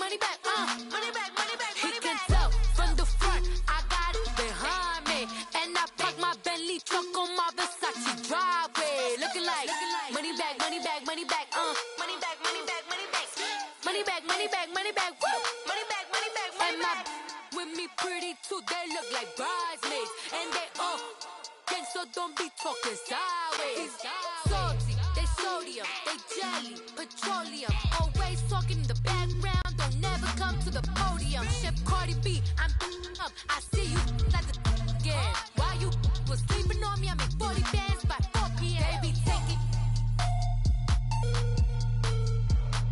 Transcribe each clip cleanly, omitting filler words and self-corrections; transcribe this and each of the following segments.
money back, money back, money back. He can tell from the front, I got it behind me. And I park my Bentley truck on my Versace driveway. Looking like money back, money back, money back, money back, money back, money back. Money back, money back, money back, woo. Money back, money back, money back. With me pretty too, they look like bridesmaids. And they all gang, so don't be talking sideways. Salty, they sodium, they jelly, petroleum. Always talking in the background, don't never come to the podium. Chef Cardi B, I'm up, I see you like the again. While you was sleeping on me, I make 40 bands by 4 p.m. They be taking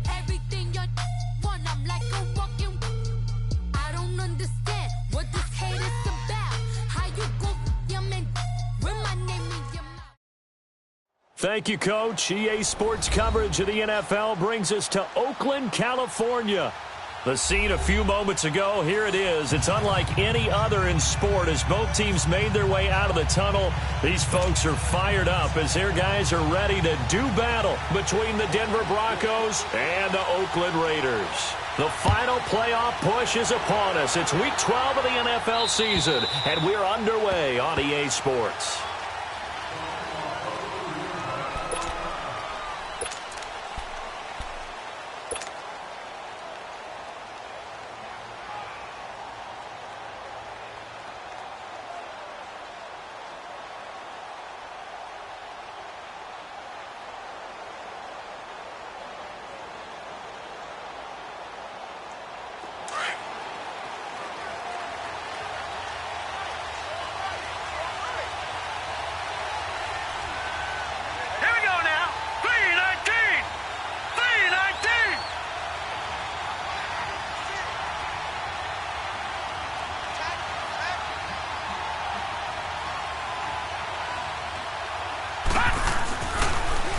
everything you want, I'm like a walking. I don't understand what this hate is about. How you go your man with my name in your mouth. Thank you, Coach. EA Sports coverage of the NFL brings us to Oakland, California. The scene a few moments ago, here it is. It's unlike any other in sport as both teams made their way out of the tunnel. These folks are fired up as their guys are ready to do battle between the Denver Broncos and the Oakland Raiders. The final playoff push is upon us. It's Week 12 of the NFL season, and we're underway on EA Sports.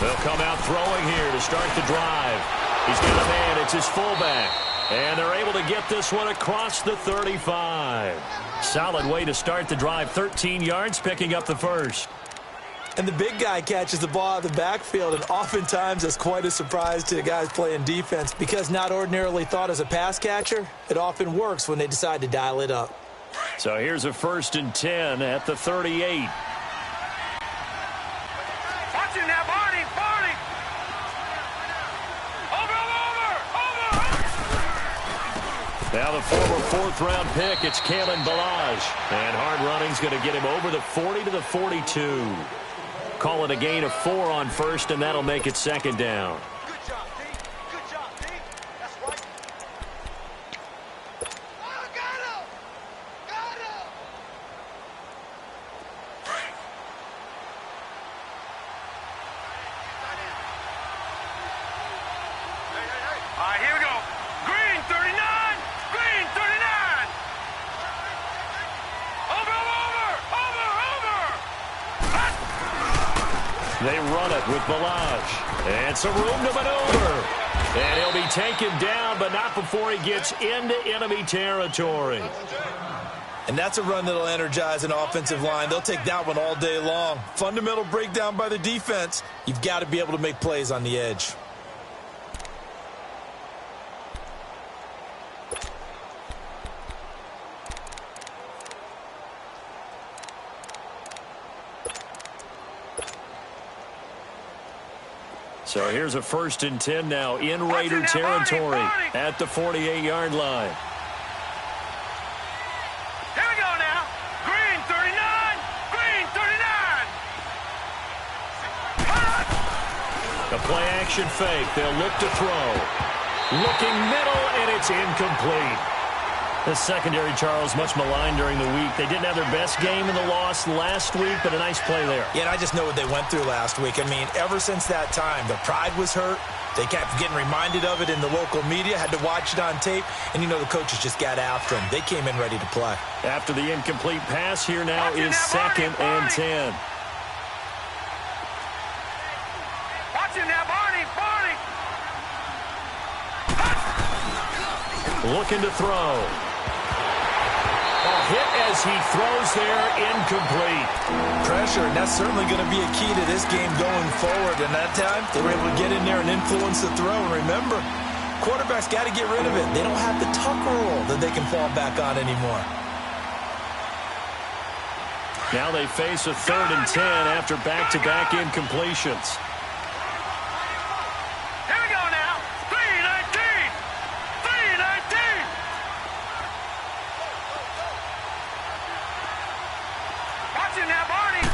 They'll come out throwing here to start the drive. He's got a man. It's his fullback. And they're able to get this one across the 35. Solid way to start the drive. 13 yards, picking up the first. And the big guy catches the ball out of the backfield, and oftentimes that's quite a surprise to the guys playing defense because not ordinarily thought as a pass catcher, it often works when they decide to dial it up. So here's a 1st and 10 at the 38. Now the former 4th-round pick, it's Kalen Ballage. And hard running's going to get him over the 40 to the 42. Call it a gain of 4 on first, and that'll make it 2nd down. Good job, D. Good job, D. That's right. Oh, got him! Got him! All right, here we go. Green, 39! Green, 39! Over! They run it with Ballage. And some room to maneuver. And he'll be taken down, but not before he gets into enemy territory. And that's a run that'll energize an offensive line. They'll take that one all day long. Fundamental breakdown by the defense. You've got to be able to make plays on the edge. So here's a 1st and 10 now in Raider territory at the 48-yard line. Here we go now. Green, 39. Green, 39. A play-action fake. They'll look to throw. Looking middle, and it's incomplete. The secondary, Charles, much maligned during the week. They didn't have their best game in the loss last week, but a nice play there. Yeah, and I just know what they went through last week. I mean, ever since that time, their pride was hurt. They kept getting reminded of it in the local media, had to watch it on tape, and, you know, the coaches just got after them. They came in ready to play. After the incomplete pass, here now is 2nd and 10. Watch him now, Barney. Looking to throw. A hit as he throws there, incomplete. Pressure, and that's certainly going to be a key to this game going forward. And that time, they were able to get in there and influence the throw. And remember, Quarterback's got to get rid of it. They don't have the tuck rule that they can fall back on anymore. Now they face a 3rd and 10 after back-to-back incompletions. Here we go now. 3-19. 3-19. Watch him now, Barney.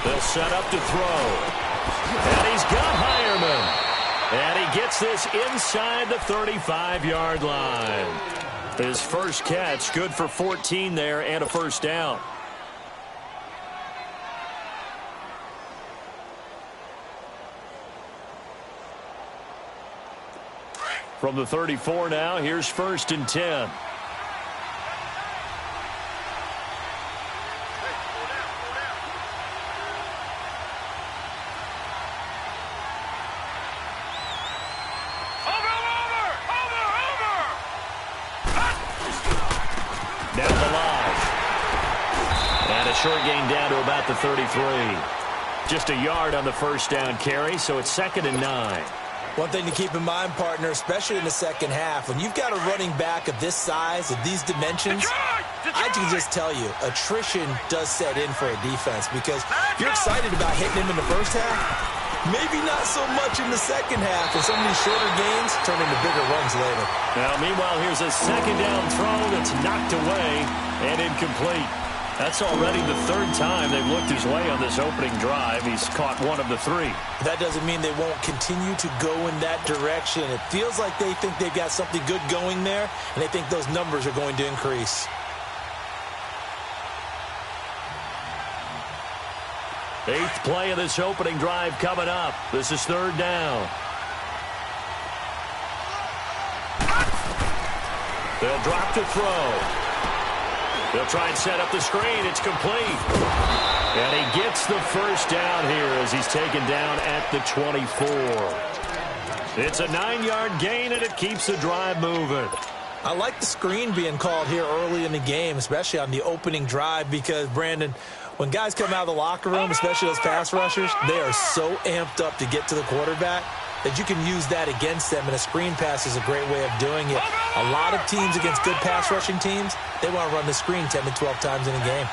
They'll set up to throw. And he's got Hireman. And he gets this inside the 35-yard line. His first catch, good for 14 there and a first down. From the 34 now, here's 1st and 10. Down the line. And a short gain down to about the 33. Just a yard on the first down carry, so it's 2nd and 9. One thing to keep in mind, partner, especially in the second half, when you've got a running back of this size, of these dimensions, I can just tell you, attrition does set in for a defense because you're excited about hitting him in the first half. Maybe not so much in the second half, and some of these shorter gains turn into bigger runs later. Now, meanwhile, here's a 2nd down throw that's knocked away and incomplete. That's already the 3rd time they've looked his way on this opening drive. He's caught 1 of the 3. That doesn't mean they won't continue to go in that direction. It feels like they think they've got something good going there, and they think those numbers are going to increase. Eighth play of this opening drive coming up. This is 3rd down. They'll drop to throw. They'll try and set up the screen. It's complete. And he gets the first down here as he's taken down at the 24. It's a 9-yard gain, and it keeps the drive moving. I like the screen being called here early in the game, especially on the opening drive, because, Brandon, when guys come out of the locker room, especially those pass rushers, they are so amped up to get to the quarterback that you can use that against them, and a screen pass is a great way of doing it. A lot of teams against good pass rushing teams, they want to run the screen 10 to 12 times in a game.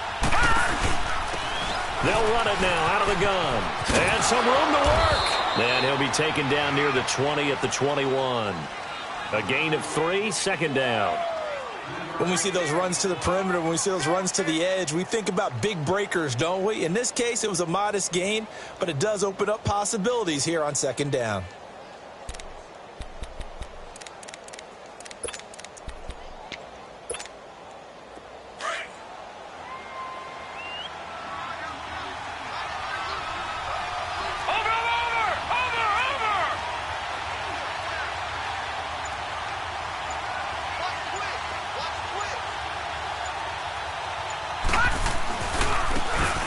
They'll run it now out of the gun. And some room to work. And he'll be taken down near the 20 at the 21. A gain of 3, 2nd down. When we see those runs to the perimeter, when we see those runs to the edge, we think about big breakers, don't we? In this case, it was a modest gain, but it does open up possibilities here on 2nd down.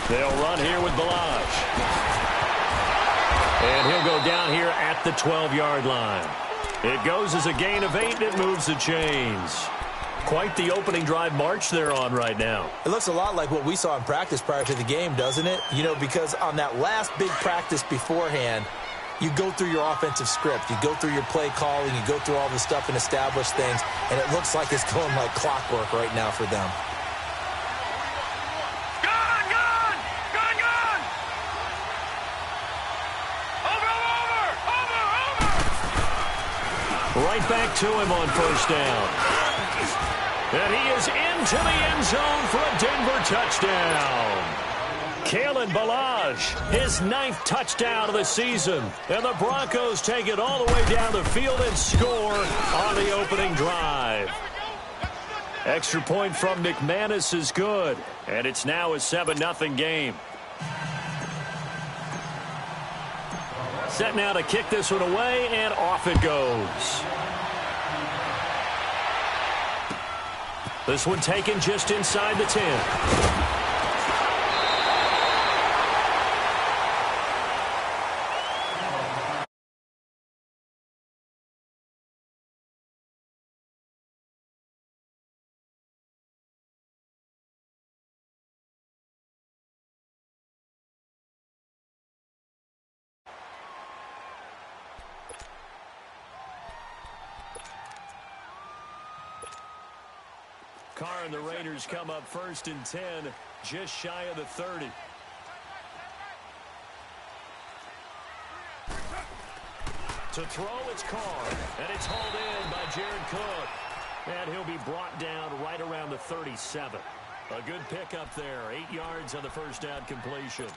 They'll run here with Balaj. And he'll go down here at the 12-yard line. It goes as a gain of 8, and it moves the chains. Quite the opening drive march they're on right now. It looks a lot like what we saw in practice prior to the game, doesn't it? You know, because on that last big practice beforehand, you go through your offensive script. You go through your play calling. You go through all the stuff and establish things. And it looks like it's going like clockwork right now for them. Right back to him on 1st down. And he is into the end zone for a Denver touchdown. Kalen Balaj, his 9th touchdown of the season. And the Broncos take it all the way down the field and score on the opening drive. Extra point from McManus is good. And it's now a 7-0 game. Set now to kick this one away, and off it goes. This one taken just inside the 10. Carr and the Raiders come up 1st and 10, just shy of the 30. To throw, it's Carr, and it's hauled in by Jared Cook. And he'll be brought down right around the 37. A good pickup there, 8 yards on the first down completion.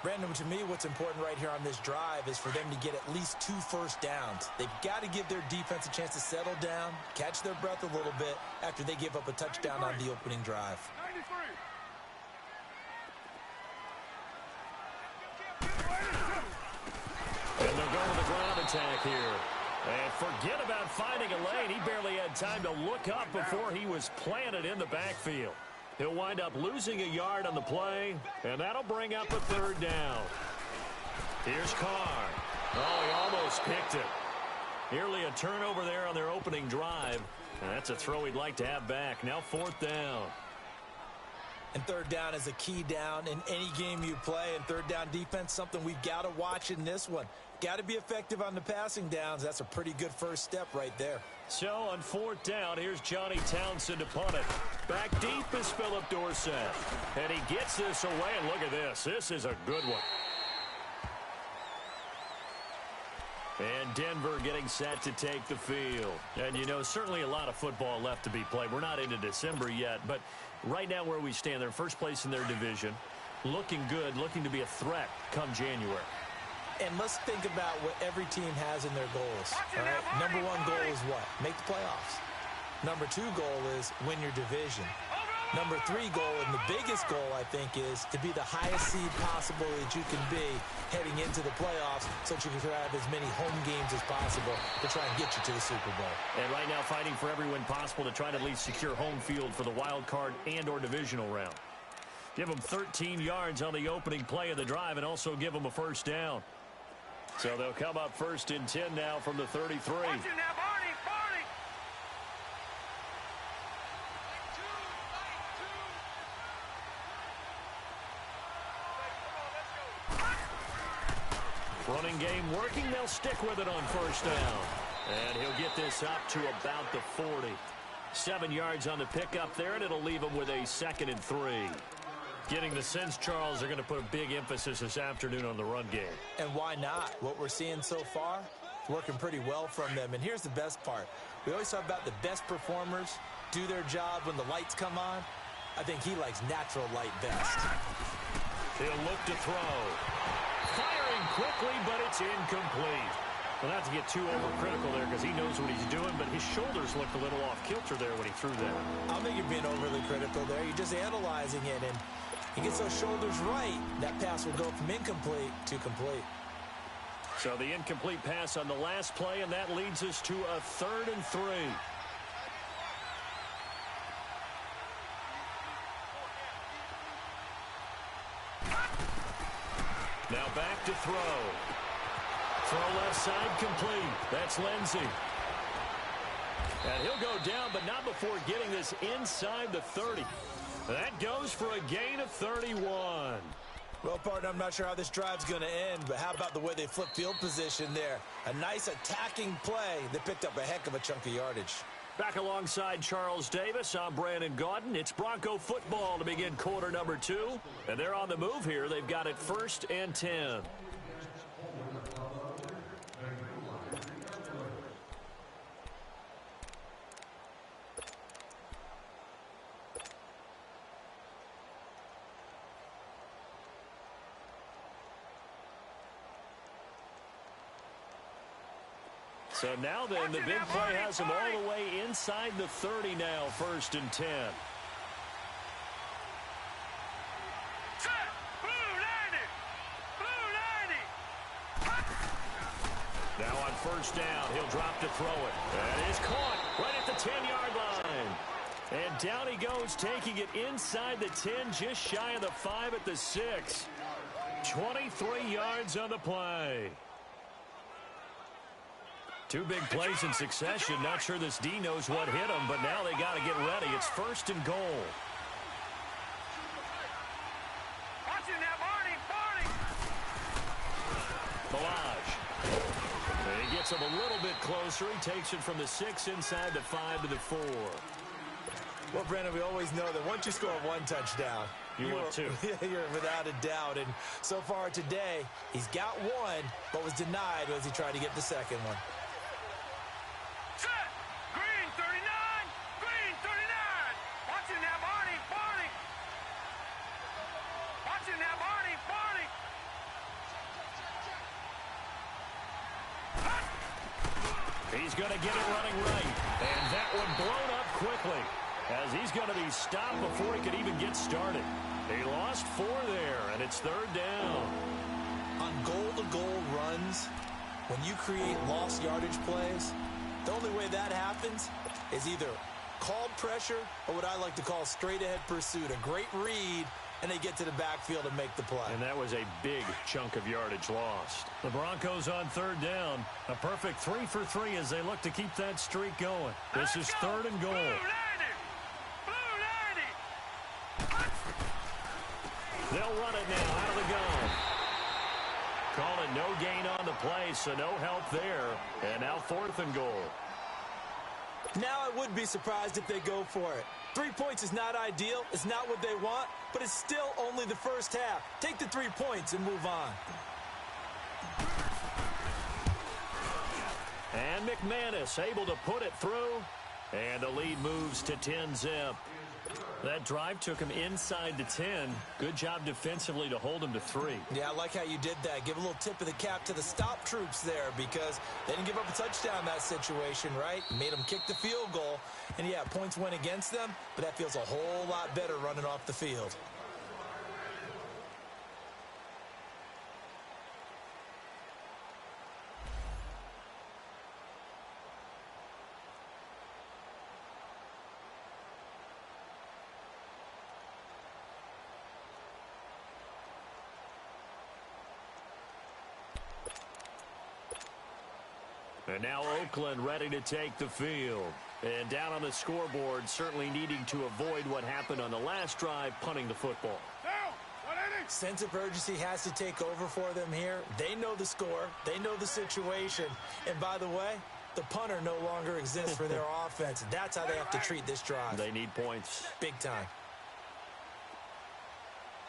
Brandon, to me, what's important right here on this drive is for them to get at least 2 first downs. They've got to give their defense a chance to settle down, catch their breath a little bit after they give up a touchdown on the opening drive. 93. And they'll go with the ground attack here. And forget about finding a lane. He barely had time to look up before he was planted in the backfield. He'll wind up losing a yard on the play, and that'll bring up a 3rd down. Here's Carr. Oh, he almost picked it. Nearly a turnover there on their opening drive. And that's a throw he'd like to have back. Now 4th down. And 3rd down is a key down in any game you play. And 3rd down defense, something we've got to watch in this one. Got to be effective on the passing downs. That's a pretty good first step right there. So on 4th down, here's Johnny Townsend to punt it. Back deep is Philip Dorsett. And he gets this away, and look at this. This is a good one. And Denver getting set to take the field. And, you know, certainly a lot of football left to be played. We're not into December yet, but right now where we stand, they're first place in their division. Looking good, looking to be a threat come January. And let's think about what every team has in their goals. All right? Number 1 goal is what? Make the playoffs. Number 2 goal is win your division. Number 3 goal, and the biggest goal, I think, is to be the highest seed possible that you can be heading into the playoffs so that you can have as many home games as possible to try and get you to the Super Bowl. And right now fighting for every win possible to try to at least secure home field for the wild card and or divisional round. Give them 13 yards on the opening play of the drive and also give them a first down. So they'll come up 1st and 10 now from the 33. Watch it now, Barney. Running game working. They'll stick with it on 1st down. And he'll get this up to about the 40. 7 yards on the pickup there, and it'll leave him with a 2nd and 3. Getting the sense, Charles, they're going to put a big emphasis this afternoon on the run game. And why not? What we're seeing so far, it's working pretty well from them. And here's the best part. We always talk about the best performers do their job when the lights come on. I think he likes natural light best. He'll look to throw. Firing quickly, but it's incomplete. Well, not to get too overcritical there because he knows what he's doing, but his shoulders looked a little off kilter there when he threw that. I don't think you're being overly critical there. You're just analyzing it, and he gets those shoulders right. That pass will go from incomplete to complete. So the incomplete pass on the last play, and that leads us to a 3rd and 3. Now back to throw. Throw left side complete. That's Lindsey. And he'll go down, but not before getting this inside the 30. That goes for a gain of 31. Well, partner, I'm not sure how this drive's going to end, but how about the way they flip field position there? A nice attacking play that picked up a heck of a chunk of yardage. Back alongside Charles Davis, I'm Brandon Gaudin. It's Bronco football to begin quarter number 2. And they're on the move here. They've got it 1st and 10. So now then, the big play has him all the way inside the 30 now, 1st and 10. Set. Blue 90. Blue 90. Now on 1st down, he'll drop to throw it. And it's caught right at the 10-yard line. And down he goes, taking it inside the 10, just shy of the 5 at the 6. 23 yards on the play. 2 big plays in succession. Not sure this D knows what hit him, but now they got to get ready. It's 1st and goal. Watch it now, Barney. Balaj. And he gets him a little bit closer. He takes it from the 6 inside the 5 to the 4. Well, Brandon, we always know that once you score one touchdown, you want two. You're without a doubt. And so far today, he's got one, but was denied as he tried to get the second one. Set. Green 39. Green 39. Watching that Barney. Barney. Watching that Barney. Barney. He's going to get it running right. And that one blown up quickly, as he's going to be stopped before he could even get started. He lost 4 there, and it's third down. On goal-to-goal runs, when you create lost yardage plays, the only way that happens is either called pressure or what I like to call straight-ahead pursuit, a great read, and they get to the backfield and make the play. And that was a big chunk of yardage lost. The Broncos on third down. A perfect 3 for 3 as they look to keep that streak going. This is third and goal. Blue 90. They'll run it now out of the gun. Call it no gain on the play, so no help there. And now 4th and goal. Now I would be surprised if they go for it. 3 points is not ideal. It's not what they want, but it's still only the first half. Take the 3 points and move on. And McManus able to put it through. And the lead moves to 10-zip. That drive took him inside the 10. Good job defensively to hold him to 3. Yeah, I like how you did that. Give a little tip of the cap to the stop troops there because they didn't give up a touchdown in that situation, right? Made them kick the field goal. And, yeah, points went against them, but that feels a whole lot better running off the field. And now Oakland ready to take the field. And down on the scoreboard, certainly needing to avoid what happened on the last drive, punting the football. Down. 180. Sense of urgency has to take over for them here. They know the score. They know the situation. And by the way, the punter no longer exists for their offense. That's how they have to treat this drive. They need points. Big time.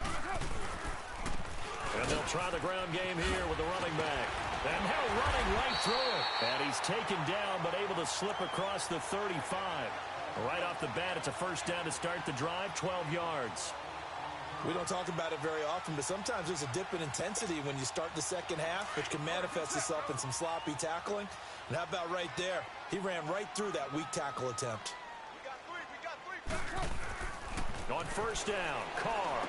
And they'll try the ground game here with the running back. And now running right through it. And he's taken down, but able to slip across the 35. Right off the bat, it's a first down to start the drive, 12 yards. We don't talk about it very often, but sometimes there's a dip in intensity when you start the second half, which can manifest itself in some sloppy tackling. And how about right there? He ran right through that weak tackle attempt. We got three. On first down, Carr.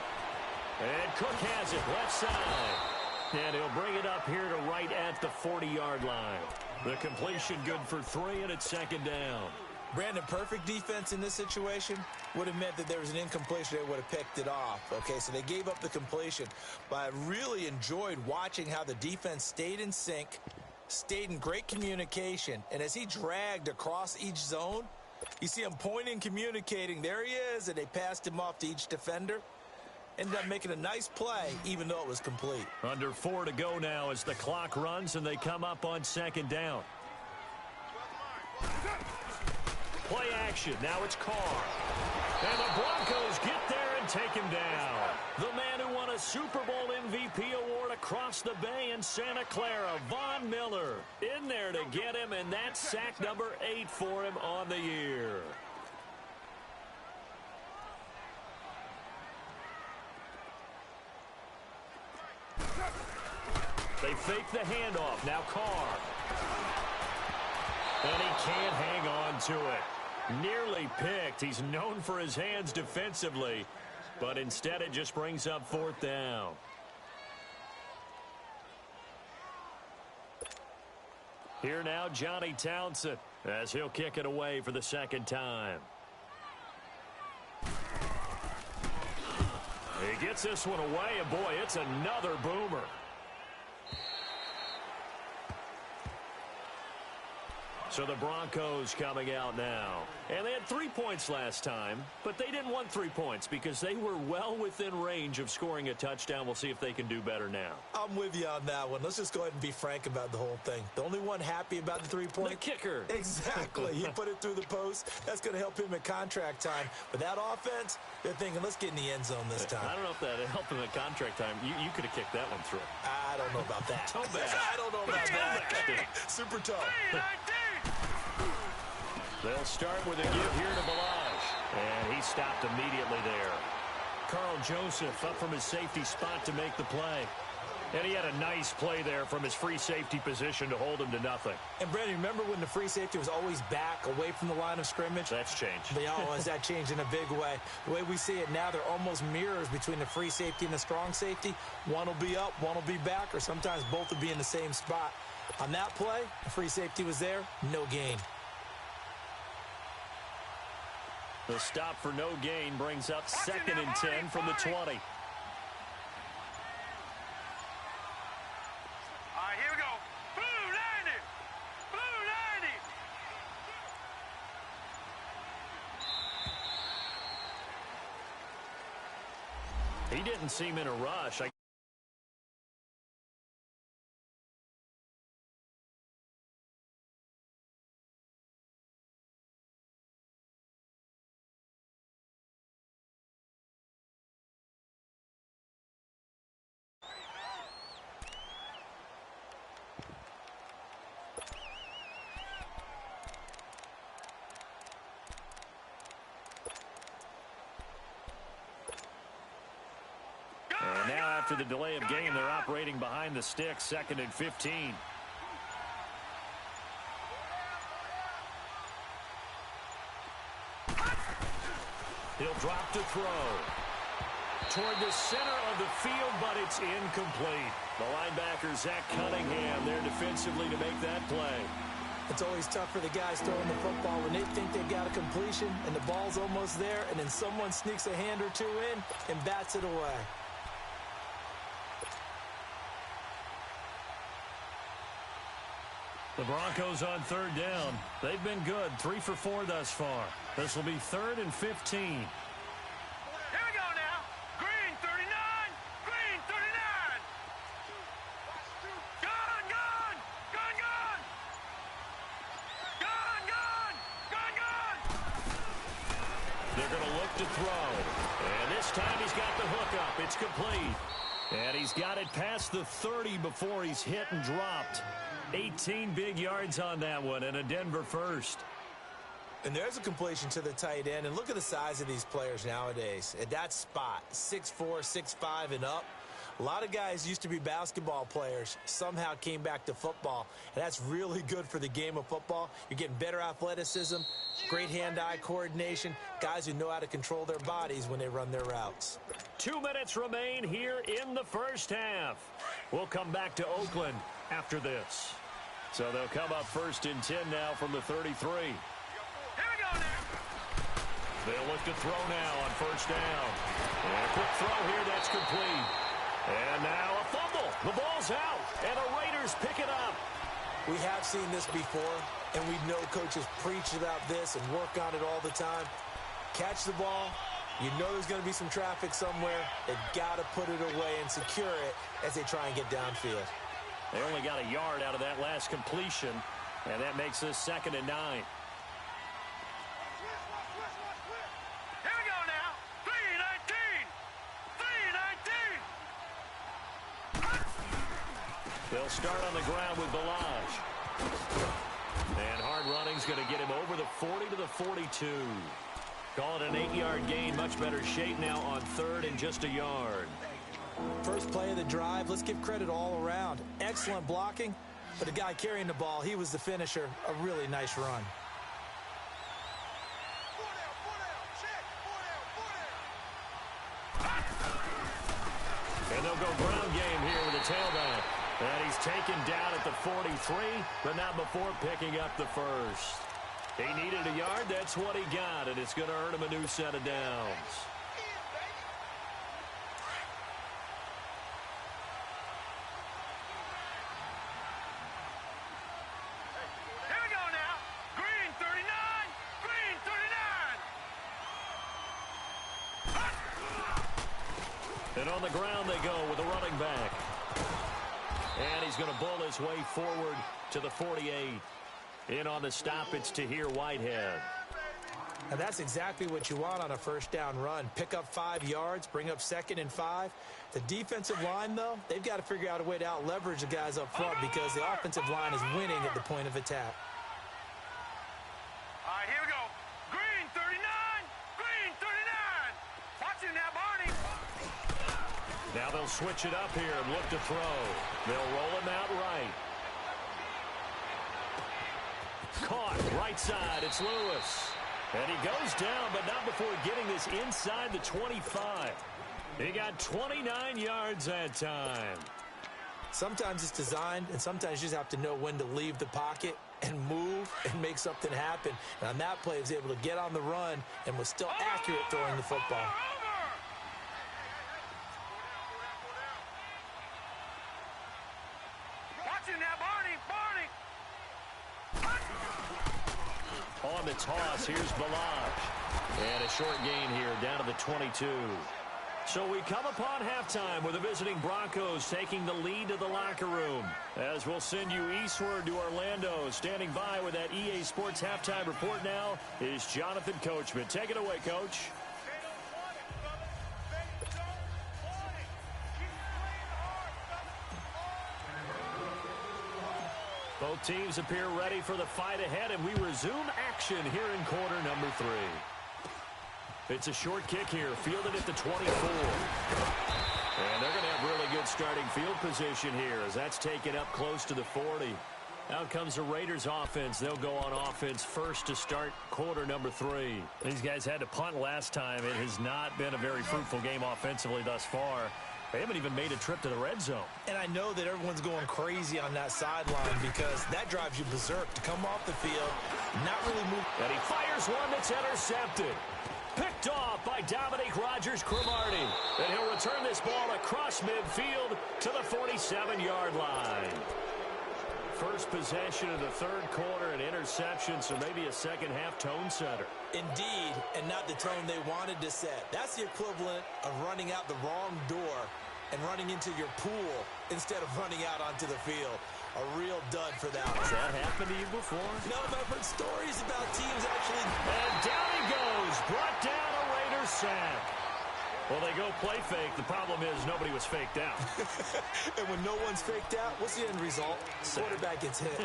And Cook has it left side. And he'll bring it up here to right at the 40-yard line. The completion good for 3, and it's second down. Brandon, perfect defense in this situation would have meant that there was an incompletion. They would have picked it off. Okay, so they gave up the completion. But I really enjoyed watching how the defense stayed in sync, stayed in great communication. And as he dragged across each zone, you see him pointing, communicating. There he is, and they passed him off to each defender. Ended up making a nice play, even though it was complete. Under 4 to go now as the clock runs and they come up on second down. Play action. Now it's Carr. And the Broncos get there and take him down. The man who won a Super Bowl MVP award across the bay in Santa Clara, Von Miller, in there to get him, and that's sack number 8 for him on the year. They fake the handoff. Now Carr. And he can't hang on to it. Nearly picked. He's known for his hands defensively, but instead it just brings up 4th down. Here now, Johnny Townsend, as he'll kick it away for the second time. He gets this one away, and boy, it's another boomer. So the Broncos coming out now. And they had 3 points last time, but they didn't want 3 points because they were well within range of scoring a touchdown. We'll see if they can do better now. I'm with you on that one. Let's just go ahead and be frank about the whole thing. The only one happy about the 3-point. The kicker. Exactly. He put it through the post. That's going to help him at contract time. But that offense, they're thinking, let's get in the end zone this time. I don't know if that helped him at contract time. You could have kicked that one through. I don't know about that. Toe back. I don't know about that. Super toe. They'll start with a give here to Balaj. And he stopped immediately there. Carl Joseph up from his safety spot to make the play. And he had a nice play there from his free safety position to hold him to nothing. And, Brandon, remember when the free safety was always back away from the line of scrimmage? That's changed. That changed in a big way. The way we see it now, they're almost mirrors between the free safety and the strong safety. One will be up, one will be back, or sometimes both will be in the same spot. On that play, the free safety was there, no gain. The stop for no gain brings up 2nd and 10 from the 20. All right, here we go. Blue 90. Blue 90. He didn't seem in a rush. And now after the delay of game, they're operating behind the sticks, 2nd and 15. He'll drop to throw. Toward the center of the field, but it's incomplete. The linebacker, Zach Cunningham, there defensively to make that play. It's always tough for the guys throwing the football when they think they've got a completion and the ball's almost there, and then someone sneaks a hand or two in and bats it away. The Broncos on 3rd down. They've been good, 3 for 4 thus far. This will be 3rd and 15. Here we go now. Green 39. Green 39. Gun, gun. Gun, gun. Gun, gun. Gun, gun. They're going to look to throw. And this time he's got the hook up. It's complete. And he's got it past the 30 before he's hit and dropped. 18 big yards on that one and a Denver first. And there's a completion to the tight end. And look at the size of these players nowadays. At that spot, 6'4", 6'5", and up. A lot of guys used to be basketball players, somehow came back to football. And that's really good for the game of football. You're getting better athleticism, great hand-eye coordination, guys who know how to control their bodies when they run their routes. 2 minutes remain here in the first half. We'll come back to Oakland after this. So they'll come up 1st and 10 now from the 33. Here we go now. They'll look to throw now on 1st down. And a quick throw here, that's complete. And now a fumble. The ball's out, and the Raiders pick it up. We have seen this before, and we know coaches preach about this and work on it all the time. Catch the ball. You know there's going to be some traffic somewhere. They've got to put it away and secure it as they try and get downfield. They only got a yard out of that last completion, and that makes this 2nd and 9. Here we go now. 319. 319. They'll start on the ground with Balaj. And hard running's going to get him over the 40 to the 42. Call it an 8-yard gain. Much better shape now on 3rd and just a yard. First play of the drive, let's give credit all around. Excellent blocking, but the guy carrying the ball, he was the finisher. A really nice run. And they'll go ground game here with a tailback. And he's taken down at the 43, but not before picking up the first. He needed a yard. That's what he got, and it's going to earn him a new set of downs. Here we go now. And on the ground they go with a running back. And he's going to bull his way forward to the 48. In on the stop, it's Tahir Whitehead. And that's exactly what you want on a first down run. Pick up 5 yards, bring up 2nd and 5. The defensive line, though, they've got to figure out a way to out-leverage the guys up front because the offensive line is winning at the point of attack. All right, here we go. Green 39. Green 39. Watch it now, Barney. Now they'll switch it up here and look to throw. They'll roll him out right. Caught right side. It's Lewis. And he goes down, but not before getting this inside the 25. He got 29 yards that time. Sometimes it's designed, and sometimes you just have to know when to leave the pocket and move and make something happen. And on that play, he was able to get on the run and was still accurate throwing the football. Watch it now, Barney. Barney. On the toss, here's Balaj. And a short gain here down to the 22. So we come upon halftime with the visiting Broncos taking the lead to the locker room. As we'll send you eastward to Orlando. Standing by with that EA Sports halftime report now is Jonathan Coachman. Take it away, Coach. Both teams appear ready for the fight ahead, and we resume action here in quarter number 3. It's a short kick here, fielded at the 24. And they're going to have really good starting field position here as that's taken up close to the 40. Out comes the Raiders offense. They'll go on offense first to start quarter number 3. These guys had to punt last time. It has not been a very fruitful game offensively thus far. They haven't even made a trip to the red zone. And I know that everyone's going crazy on that sideline because that drives you berserk to come off the field, not really move. And he fires one that's intercepted. Picked off by Dominique Rodgers-Cromartie. And he'll return this ball across midfield to the 47-yard line. First possession of the third quarter, an interception, so maybe a second-half tone setter. Indeed, and not the tone they wanted to set. That's the equivalent of running out the wrong door and running into your pool instead of running out onto the field. A real dud for that one. Has that happened to you before? No, but I've heard stories about teams actually. And down he goes. Brought down a Raiders sack. Well, they go play fake. The problem is nobody was faked out. And when no one's faked out, what's the end result? Quarterback gets hit.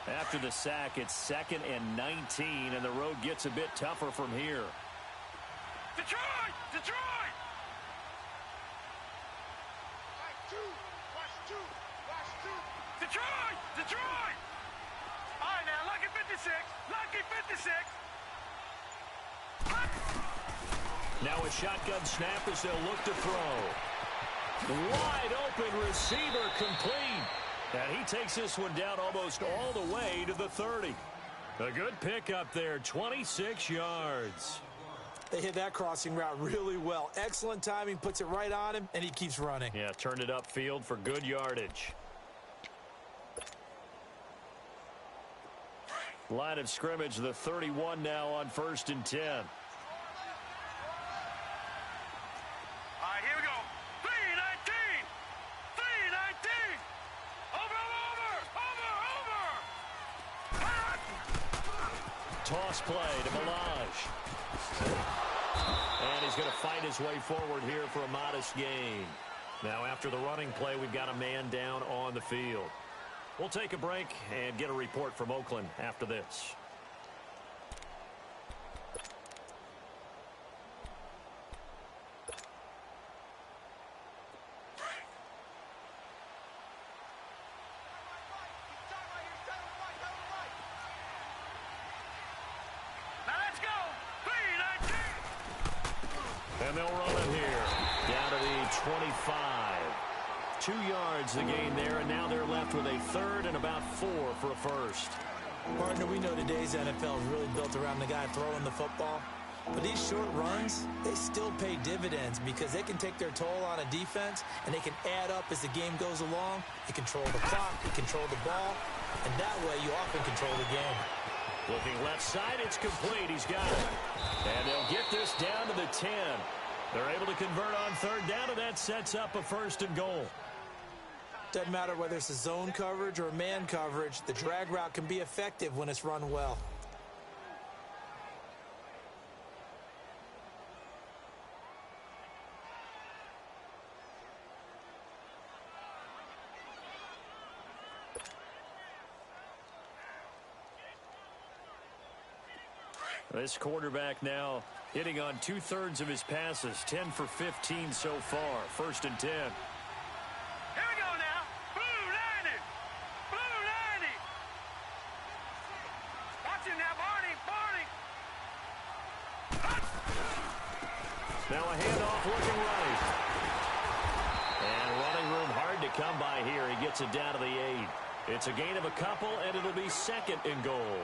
After the sack, it's 2nd and 19, and the road gets a bit tougher from here. Detroit! Detroit! Detroit! Detroit! All right, now, lucky 56. Lucky 56. Now a shotgun snap as they'll look to throw. Wide open receiver complete. And he takes this one down almost all the way to the 30. A good pickup there, 26 yards. They hit that crossing route really well. Excellent timing, puts it right on him, and he keeps running. Yeah, turned it upfield for good yardage. Line of scrimmage, the 31 now on 1st and 10. All right, here we go. 3-19. 3-19. Over. Toss play to Balaj. And he's going to fight his way forward here for a modest gain. Now, after the running play, we've got a man down on the field. We'll take a break and get a report from Oakland after this. Now let's go. 3-19. And they'll run it here. Down to the 25. 2 yards the gain there, and now they're left with a 3rd and about 4 for a first. Partner, we know today's NFL is really built around the guy throwing the football. But these short runs, they still pay dividends because they can take their toll on a defense, and they can add up as the game goes along. They control the clock, they control the ball, and that way you often control the game. Looking left side, it's complete. He's got it. And they'll get this down to the 10. They're able to convert on third down, and that sets up a 1st and goal. Doesn't matter whether it's a zone coverage or man coverage, the drag route can be effective when it's run well. This quarterback now hitting on 2/3 of his passes, 10 for 15 so far. 1st and 10. Here we go now. Blue 90. Blue 90. Watch him now, Barney. Barney. Now a handoff looking right. And running room hard to come by here. He gets it down to the 8. It's a gain of a couple, and it'll be 2nd and goal.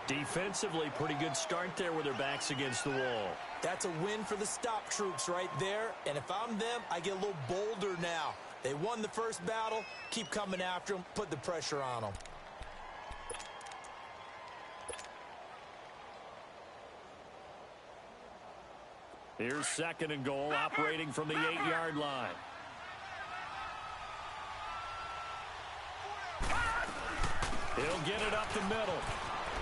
Defensively, pretty good start there with their backs against the wall. That's a win for the stop troops right there. And if I'm them, I get a little bolder now. They won the first battle. Keep coming after them. Put the pressure on them. Here's 2nd and goal, operating from the 8-yard line. He'll get it up the middle.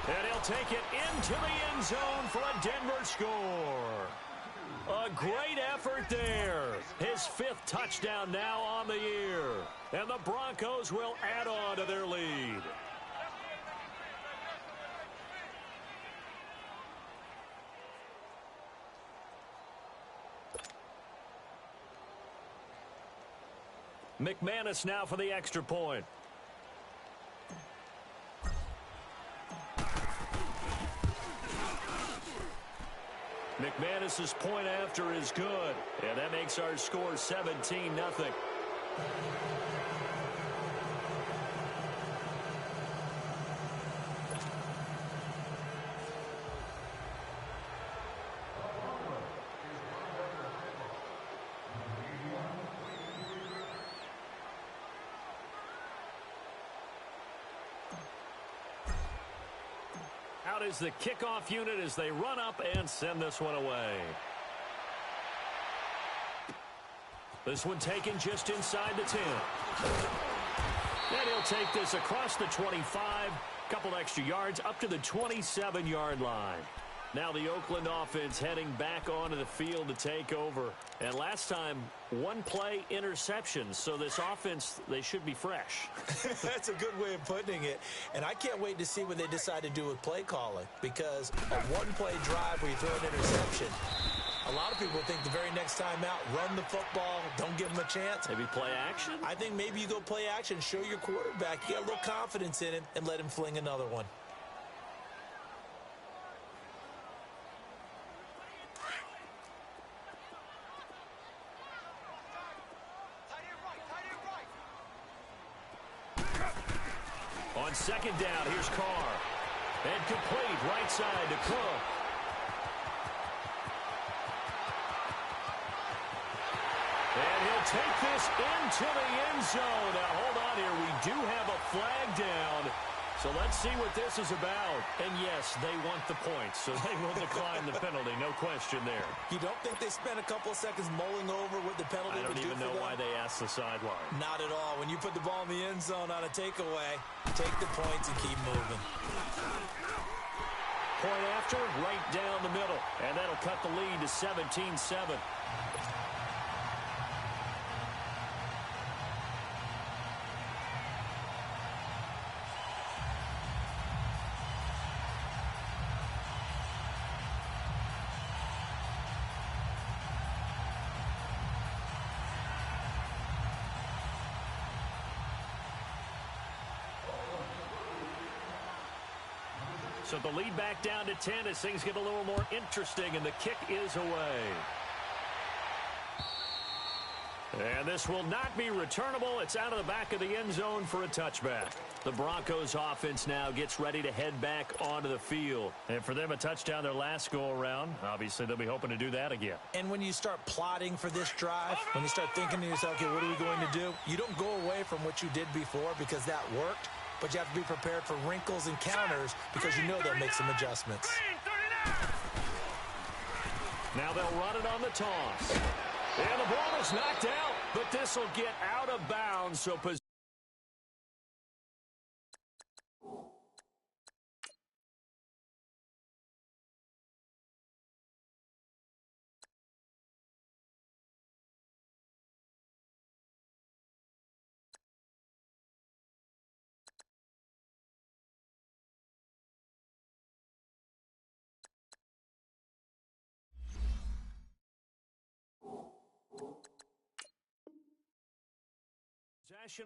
And he'll take it into the end zone for a Denver score. A great effort there. His 5th touchdown now on the year. And the Broncos will add on to their lead. McManus now for the extra point. McManus's point after is good. And that makes our score 17-0. Out is the kickoff unit as they run up and send this one away. This one taken just inside the 10. And he'll take this across the 25, couple extra yards up to the 27-yard line. Now the Oakland offense heading back onto the field to take over. And last time, 1-play interception. So this offense, they should be fresh. That's a good way of putting it. And I can't wait to see what they decide to do with play calling. Because a 1-play drive where you throw an interception, a lot of people think the very next time out, run the football, don't give them a chance. Maybe play action? I think maybe you go play action, show your quarterback, you got a little confidence in him, and let him fling another one. On 2nd down, here's Carr. And complete, right side to Cook. And he'll take this into the end zone. Now, hold on here. We do have a flag down. So let's see what this is about. And, yes, they want the points, so they will decline the penalty. No question there. You don't think they spent a couple of seconds mulling over what the penalty would do for them? I don't even know why they asked the sideline. Not at all. When you put the ball in the end zone on a takeaway, take the points and keep moving. Point after, right down the middle. And that'll cut the lead to 17-7. So the lead back down to 10 as things get a little more interesting, and the kick is away. And this will not be returnable. It's out of the back of the end zone for a touchback. The Broncos offense now gets ready to head back onto the field. And for them, a touchdown their last go-around. Obviously, they'll be hoping to do that again. And when you start plotting for this drive, when you start thinking to yourself, okay, what are we going to do? You don't go away from what you did before because that worked. but you have to be prepared for wrinkles and counters because you know they'll make some adjustments. Now they'll run it on the toss. And the ball is knocked out, but this will get out of bounds, so possession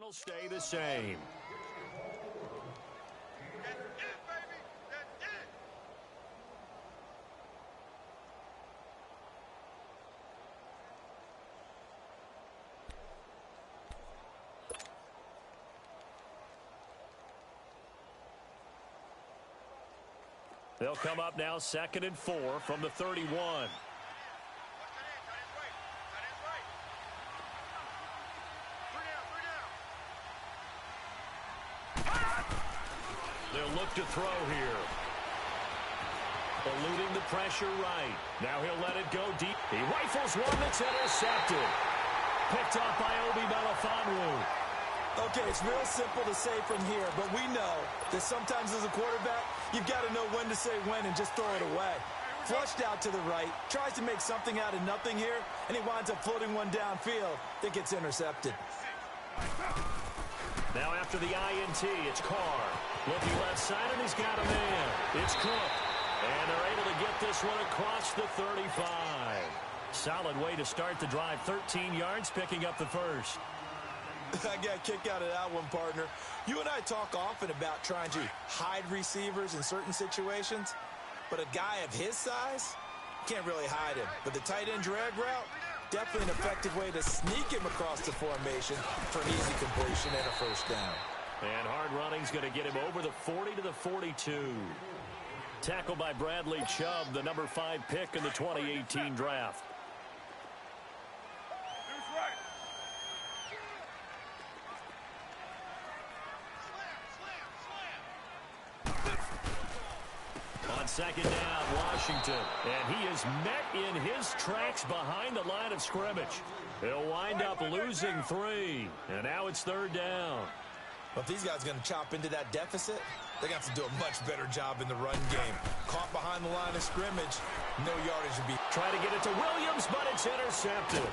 will stay the same. They'll come up now 2nd and 4 from the 31. They'll look to throw here. Eluding the pressure right. Now he'll let it go deep. He rifles one that's intercepted. Picked off by Obi Melifonwu. Okay, it's real simple to say from here, but we know that sometimes as a quarterback, you've got to know when to say when and just throw it away. Flushed out to the right, tries to make something out of nothing here, and he winds up floating one downfield that gets intercepted. Now after the INT, it's Carr. Looking left side, and he's got a man. It's Cook. And they're able to get this one across the 35. Solid way to start the drive. 13 yards, picking up the first. I got a kick out of that one, partner. You and I talk often about trying to hide receivers in certain situations, but a guy of his size can't really hide him. But the tight end drag route, definitely an effective way to sneak him across the formation for an easy completion and a first down. And hard running's going to get him over the 40 to the 42. Tackled by Bradley Chubb, the number 5 pick in the 2018 draft. On 2nd down, Washington. And he is met in his tracks behind the line of scrimmage. He'll wind up losing 3. And now it's 3rd down. Well, if these guys are going to chop into that deficit, they're going to have to do a much better job in the run game. Caught behind the line of scrimmage, no yardage would be. Try to get it to Williams, but it's intercepted.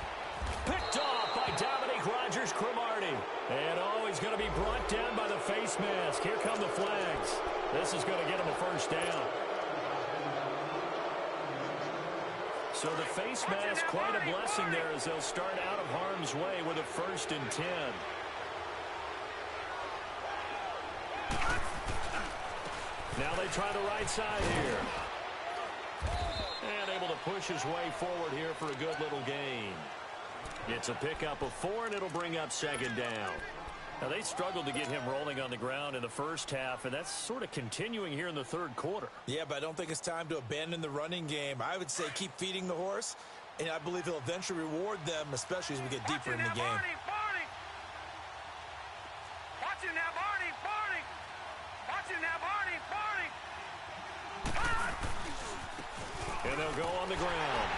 Picked off by Dominique Rodgers-Cromartie. And he's going to be brought down by the face mask. Here come the flags. This is going to get him a first down. So the face mask, quite a blessing there as they'll start out of harm's way with a 1st and 10. Now they try the right side here. And able to push his way forward here for a good little gain. It's a pickup of 4, and it'll bring up 2nd down. Now, they struggled to get him rolling on the ground in the first half, and that's sort of continuing here in the 3rd quarter. Yeah, but I don't think it's time to abandon the running game. I would say keep feeding the horse, and I believe he'll eventually reward them, especially as we get deeper in the game. Watch him now, Barney. Watch him now, Barney. And they'll go on the ground.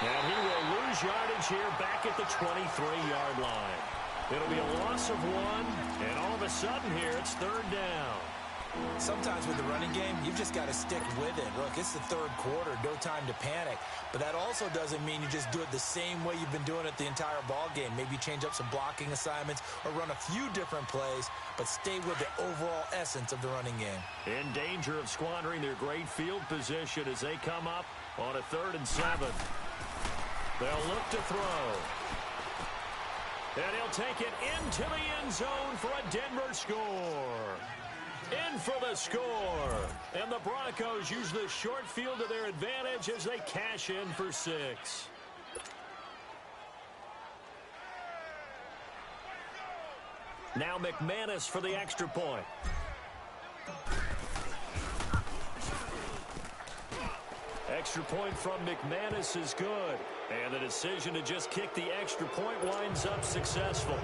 And he will lose yardage here back at the 23-yard line. It'll be a loss of 1, and all of a sudden here, it's 3rd down. Sometimes with the running game, you've just got to stick with it. Look, it's the 3rd quarter, no time to panic. But that also doesn't mean you just do it the same way you've been doing it the entire ball game. Maybe change up some blocking assignments or run a few different plays, but stay with the overall essence of the running game. In danger of squandering their great field position as they come up on a 3rd and 7. They'll look to throw. And he'll take it into the end zone for a Denver score. In for the score. And the Broncos use the short field to their advantage as they cash in for 6. Now McManus for the extra point. Extra point from McManus is good. And the decision to just kick the extra point winds up successful.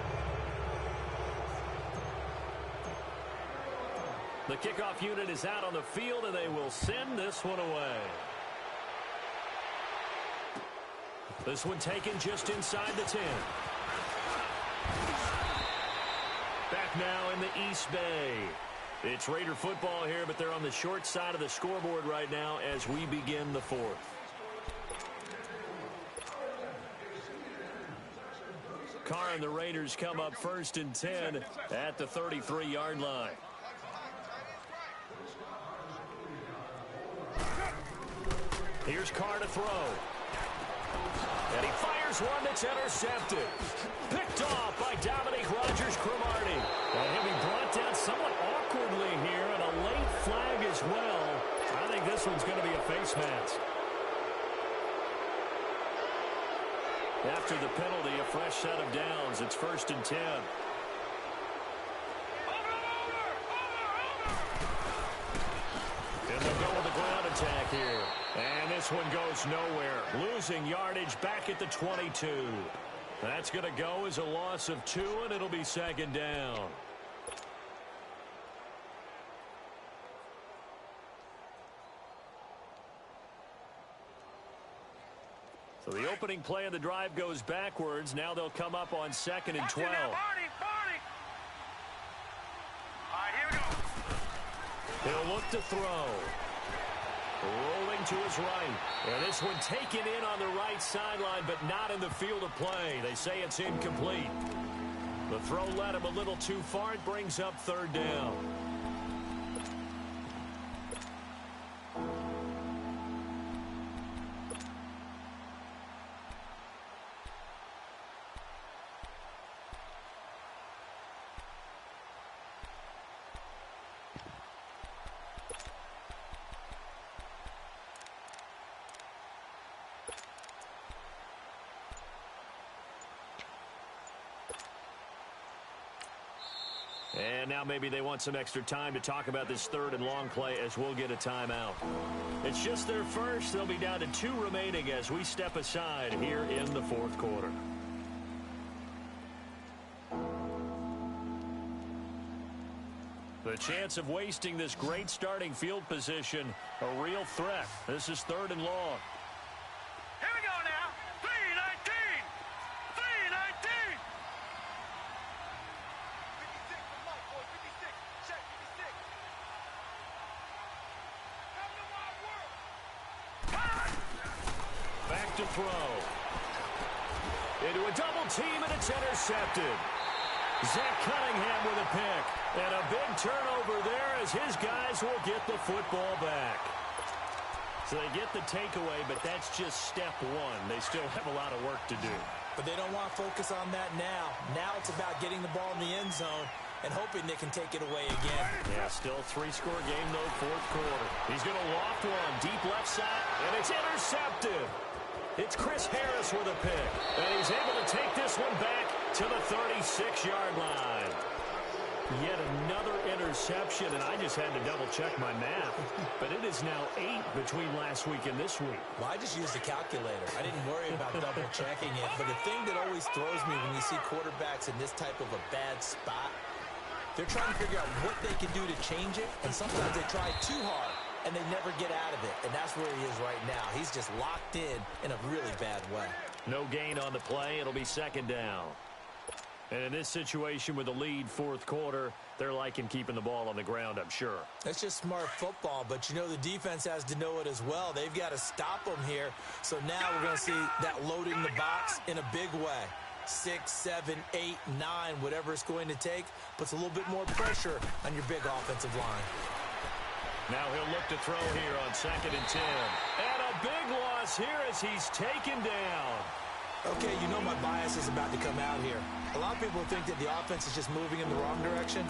The kickoff unit is out on the field, and they will send this one away. This one taken just inside the 10. Back now in the East Bay. It's Raider football here, but they're on the short side of the scoreboard right now as we begin the fourth. Carr and the Raiders come up 1st and 10 at the 33-yard line. Here's Carr to throw. And he fires one that's intercepted. Picked off by Dominique Rodgers-Cromartie. And he'll be brought down somewhat awkwardly here, and a late flag as well. I think this one's going to be a face mask. After the penalty, a fresh set of downs. It's 1st and 10. And they'll go with the ground attack here. And this one goes nowhere. Losing yardage back at the 22. That's going to go as a loss of 2, and it'll be 2nd down. So the opening play of the drive goes backwards. Now they'll come up on 2nd and 12. All right, here we go. He'll look to throw. Rolling to his right. And this one taken in on the right sideline, but not in the field of play. They say it's incomplete. The throw led him a little too far. It brings up 3rd down. And now maybe they want some extra time to talk about this 3rd and long play as we'll get a timeout. It's just their first. They'll be down to 2 remaining as we step aside here in the 4th quarter. The chance of wasting this great starting field position, a real threat. This is 3rd and long. Here we go now. 3-19. 3-19. 56 for Mike, boy. 56. Check 56. Come to my world. Back to throw. Into a double team, and it's intercepted. Zach Cunningham with a pick. And a big turnover there as his guys will get the football back. So they get the takeaway, but that's just step 1. They still have a lot of work to do. But they don't want to focus on that now. Now it's about getting the ball in the end zone and hoping they can take it away again. Yeah, still 3-score game, though, 4th quarter. He's going to loft one deep left side, and it's intercepted. It's Chris Harris with a pick, and he's able to take this one back to the 36-yard line. Yet another interception, and I just had to double-check my math. But it is now 8 between last week and this week. Well, I just used a calculator. I didn't worry about double-checking it. But the thing that always throws me when you see quarterbacks in this type of a bad spot, they're trying to figure out what they can do to change it, and sometimes they try too hard, and they never get out of it. And that's where he is right now. He's just locked in a really bad way. No gain on the play. It'll be 2nd down. And in this situation with the lead 4th quarter, they're liking keeping the ball on the ground, I'm sure. That's just smart football, but you know the defense has to know it as well. They've got to stop them here. So now we're going to see that loading the box in a big way. 6, 7, 8, 9, whatever it's going to take, puts a little bit more pressure on your big offensive line. Now he'll look to throw here on 2nd and 10. And a big loss here as he's taken down. Okay, you know my bias is about to come out here. A lot of people think that the offense is just moving in the wrong direction.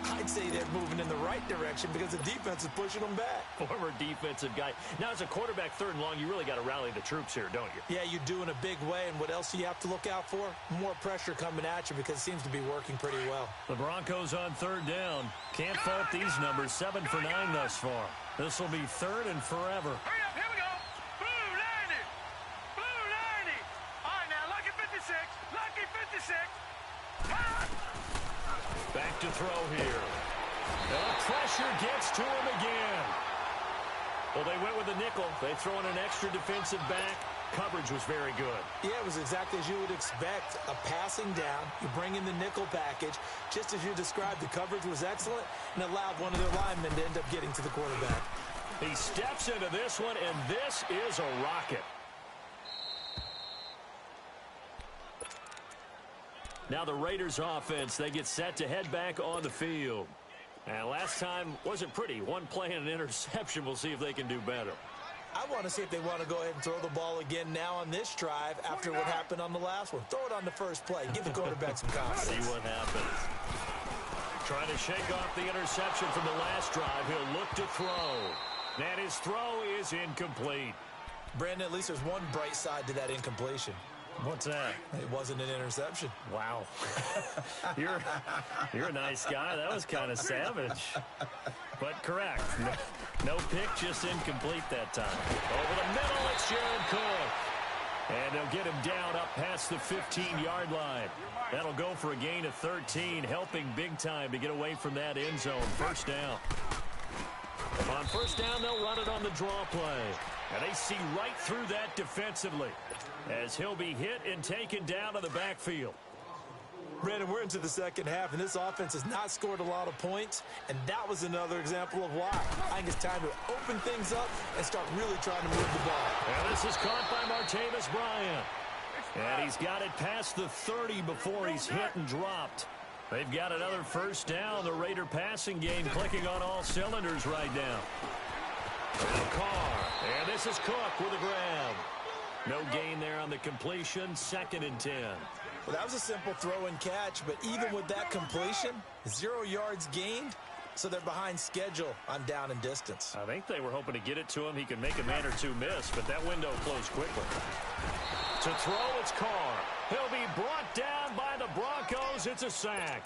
I'd say they're moving in the right direction because the defense is pushing them back. Former defensive guy. Now, as a quarterback 3rd and long, you really got to rally the troops here, don't you? Yeah, you do in a big way. And what else do you have to look out for? More pressure coming at you because it seems to be working pretty well. The Broncos on 3rd down. Can't fault these numbers. 7 for 9 thus far. This will be 3rd and forever. Hurry up, here we go. Blue 90. Blue 90. All right, now, lucky 56. Lucky 56. Back to throw here. The pressure gets to him again. Well, they went with the nickel. They throw in an extra defensive back. Coverage was very good. Yeah, it was exactly as you would expect. A passing down. You bring in the nickel package. Just as you described, the coverage was excellent and allowed one of their linemen to end up getting to the quarterback. He steps into this one, and this is a rocket. Now the Raiders offense, they get set to head back on the field. And last time wasn't pretty. One play and an interception. We'll see if they can do better. I want to see if they want to go ahead and throw the ball again now on this drive after what happened on the last one. Throw it on the first play. Give the quarterback some confidence. See what happens. Trying to shake off the interception from the last drive. He'll look to throw. And his throw is incomplete. Brandon, at least there's one bright side to that incompletion. What's that? It wasn't an interception. Wow. You're a nice guy. That was kind of savage. But correct. No pick, just incomplete that time. Over the middle, it's Jared Cook. And they'll get him down up past the 15-yard line. That'll go for a gain of 13, helping big time to get away from that end zone. First down. On first down, they'll run it on the draw play. And they see right through that defensively as he'll be hit and taken down to the backfield. Brandon, we're into the second half, and this offense has not scored a lot of points, and that was another example of why. I think it's time to open things up and start really trying to move the ball. And this is caught by Martavis Bryant. And he's got it past the 30 before he's hit and dropped. They've got another first down. The Raider passing game clicking on all cylinders right now. And Carr. And this is Cook with a grab. No gain there on the completion. 2nd and 10. Well, that was a simple throw and catch, but even with that completion, 0 yards gained, so they're behind schedule on down and distance. I think they were hoping to get it to him. He could make a man or two miss, but that window closed quickly. To throw, it's Carr. He'll be brought down by the Broncos. It's a sack.